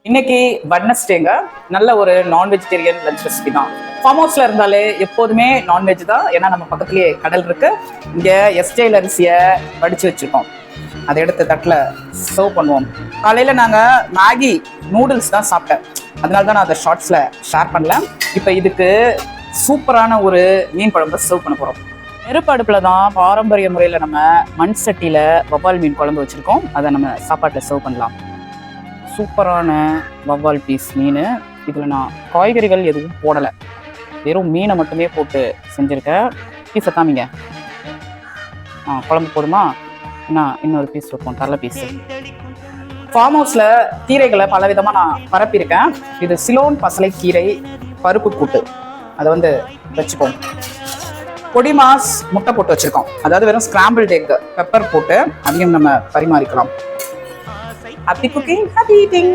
இன்னைக்கு வெட்னஸ்டேங்க. நல்ல ஒரு நான் வெஜிடேரியன் லஞ்ச் ரெசிபி தான். ஃபார்ம் ஹவுஸ்ல இருந்தாலே எப்போதுமே நான்வெஜ் தான். ஏன்னா நம்ம பக்கத்துலயே கடல் இருக்கு. இங்க எஸ்டேல் அரிசியை வடிச்சு வச்சிருக்கோம். அதை எடுத்து தட்டில் சர்வ் பண்ணுவோம். காலையில நாங்க மேகி நூடுல்ஸ் தான் சாப்பிட்டேன். அதனால தான் நான் அதை ஷார்ட்ஸ்ல ஷேர் பண்ணல. இப்போ இதுக்கு சூப்பரான ஒரு மீன் குழம்பு சர்வ் பண்ண போறோம். நெருப்பு அடுப்புல தான் பாரம்பரிய முறையில நம்ம மண் சட்டியில வவ்வால் மீன் குழம்பு வச்சிருக்கோம். அதை நம்ம சாப்பாட்டில் சர்வ் பண்ணலாம். சூப்பரான வவ்வால் பீஸ் மீன். இதில் நான் காய்கறிகள் எதுவும் போடலை, வெறும் மீனை மட்டுமே போட்டு செஞ்சுருக்கேன். பீஸை காமிங்க. குழம்பு போதுமா? இன்னொரு பீஸ் வைப்போம், தரல பீஸு. ஃபார்ம் ஹவுஸில் கீரைகளை பல விதமாக நான் பரப்பியிருக்கேன். இது சிலோன் பசலை கீரை பருப்பு கூட்டு, அதை வச்சுப்போம். பொடி மாஸ் முட்டை போட்டு வச்சுருக்கோம். அதாவது வெறும் ஸ்கிராம்பிள்ட் எக் பெப்பர் போட்டு அதையும் நம்ம பரிமாறிக்கலாம். Happy cooking, happy eating.